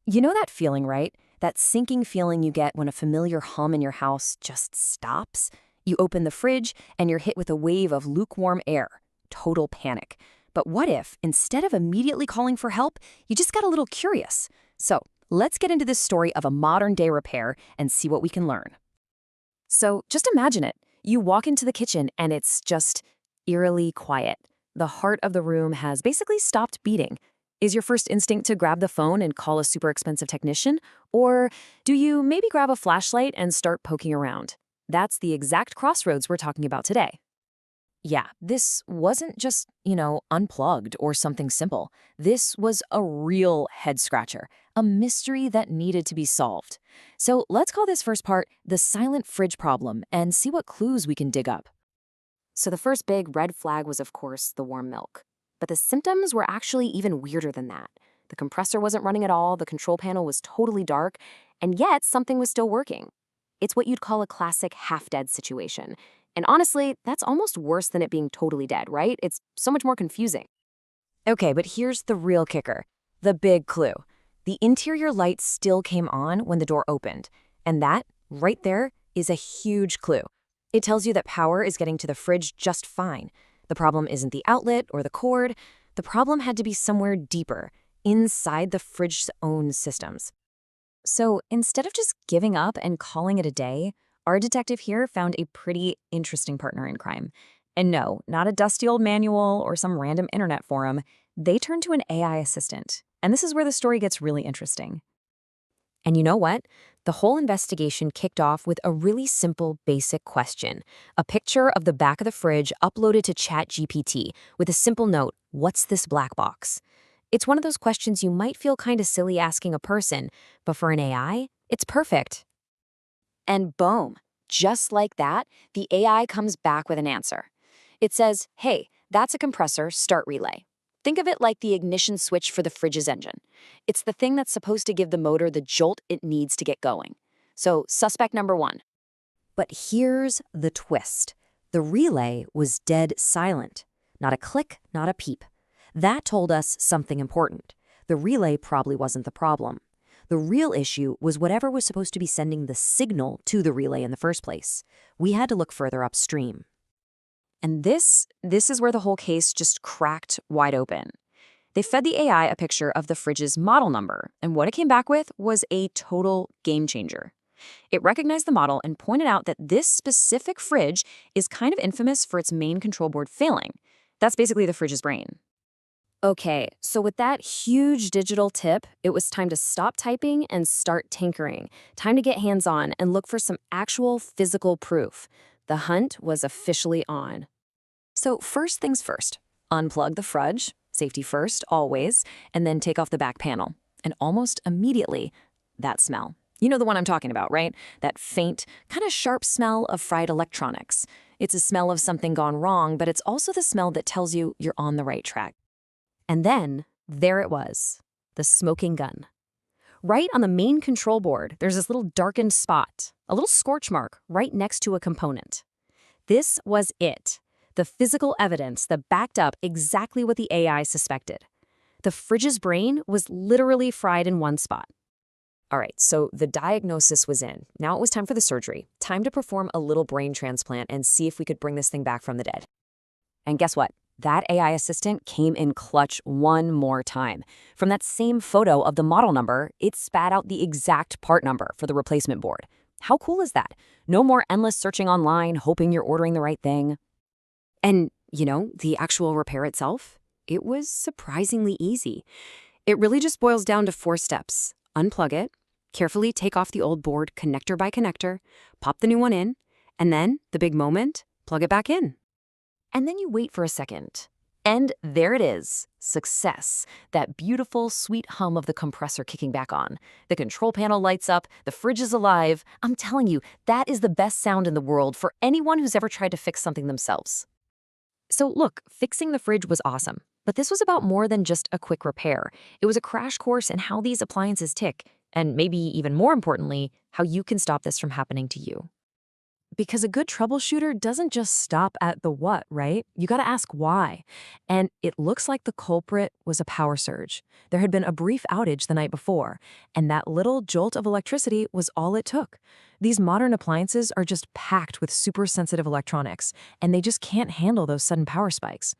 You know that feeling, right? That sinking feeling you get when a familiar hum in your house just stops? You open the fridge and you're hit with a wave of lukewarm air. Total panic. But what if, instead of immediately calling for help, you just got a little curious? So, let's get into this story of a modern-day repair and see what we can learn. So, just imagine it. You walk into the kitchen and it's just eerily quiet. The heart of the room has basically stopped beating. Is your first instinct to grab the phone and call a super expensive technician? Or do you maybe grab a flashlight and start poking around? That's the exact crossroads we're talking about today. Yeah, this wasn't just, unplugged or something simple. This was a real head scratcher, a mystery that needed to be solved. So let's call this first part the silent fridge problem and see what clues we can dig up. So the first big red flag was, of course, the warm milk. But the symptoms were actually even weirder than that. The compressor wasn't running at all, the control panel was totally dark, and yet something was still working. It's what you'd call a classic half-dead situation. And honestly, that's almost worse than it being totally dead, right? It's so much more confusing. Okay, but here's the real kicker, the big clue. The interior light still came on when the door opened, and that, right there, is a huge clue. It tells you that power is getting to the fridge just fine. The problem isn't the outlet or the cord. The problem had to be somewhere deeper, inside the fridge's own systems. So instead of just giving up and calling it a day, our detective here found a pretty interesting partner in crime. And no, not a dusty old manual or some random internet forum. They turned to an AI assistant. And this is where the story gets really interesting. And you know what? The whole investigation kicked off with a really simple, basic question. A picture of the back of the fridge uploaded to ChatGPT with a simple note, "What's this black box?" It's one of those questions you might feel kind of silly asking a person, but for an AI, it's perfect. And boom, just like that, the AI comes back with an answer. It says, "Hey, that's a compressor, start relay." Think of it like the ignition switch for the fridge's engine. It's the thing that's supposed to give the motor the jolt it needs to get going. So, suspect number one. But here's the twist. The relay was dead silent. Not a click, not a peep. That told us something important. The relay probably wasn't the problem. The real issue was whatever was supposed to be sending the signal to the relay in the first place. We had to look further upstream. And this is where the whole case just cracked wide open. They fed the AI a picture of the fridge's model number, and what it came back with was a total game changer. It recognized the model and pointed out that this specific fridge is kind of infamous for its main control board failing. That's basically the fridge's brain. Okay, so with that huge digital tip, it was time to stop typing and start tinkering. Time to get hands-on and look for some actual physical proof. The hunt was officially on. So first things first, unplug the fridge, safety first, always, and then take off the back panel. And almost immediately, that smell. You know the one I'm talking about, right? That faint, kind of sharp smell of fried electronics. It's a smell of something gone wrong, but it's also the smell that tells you you're on the right track. And then, there it was, the smoking gun. Right on the main control board, there's this little darkened spot, a little scorch mark right next to a component. This was it, the physical evidence that backed up exactly what the AI suspected. The fridge's brain was literally fried in one spot. All right, so the diagnosis was in. Now it was time for the surgery. Time to perform a little brain transplant and see if we could bring this thing back from the dead. And guess what? That AI assistant came in clutch one more time. From that same photo of the model number, it spat out the exact part number for the replacement board. How cool is that? No more endless searching online, hoping you're ordering the right thing. And, the actual repair itself? It was surprisingly easy. It really just boils down to 4 steps. Unplug it, carefully take off the old board connector by connector, pop the new one in, and then, the big moment, plug it back in. And then you wait for a second. And there it is. Success. That beautiful, sweet hum of the compressor kicking back on. The control panel lights up. The fridge is alive. I'm telling you, that is the best sound in the world for anyone who's ever tried to fix something themselves. So look, fixing the fridge was awesome. But this was about more than just a quick repair. It was a crash course in how these appliances tick. And maybe even more importantly, how you can stop this from happening to you. Because a good troubleshooter doesn't just stop at the what, right? You got to ask why. And it looks like the culprit was a power surge. There had been a brief outage the night before, and that little jolt of electricity was all it took. These modern appliances are just packed with super sensitive electronics, and they just can't handle those sudden power spikes.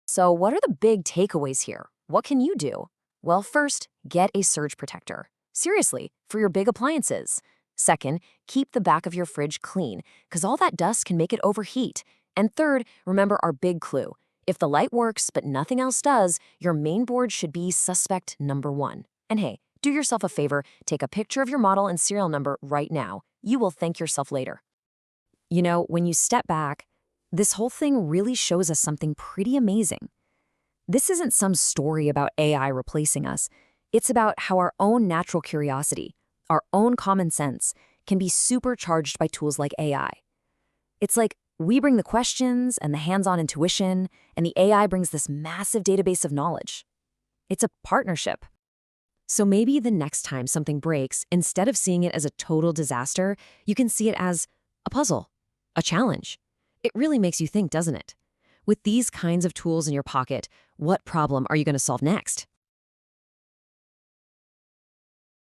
So, what are the big takeaways here? What can you do? Well, first, get a surge protector. Seriously, for your big appliances. Second, keep the back of your fridge clean, because all that dust can make it overheat. And third, remember our big clue. If the light works but nothing else does, your main board should be suspect number one. And hey, do yourself a favor, take a picture of your model and serial number right now. You will thank yourself later. You know, when you step back, this whole thing really shows us something pretty amazing. This isn't some story about AI replacing us. It's about how our own natural curiosity, our own common sense, can be supercharged by tools like AI. It's like we bring the questions and the hands-on intuition, and the AI brings this massive database of knowledge. It's a partnership. So maybe the next time something breaks, instead of seeing it as a total disaster, you can see it as a puzzle, a challenge. It really makes you think, doesn't it? With these kinds of tools in your pocket, what problem are you going to solve next?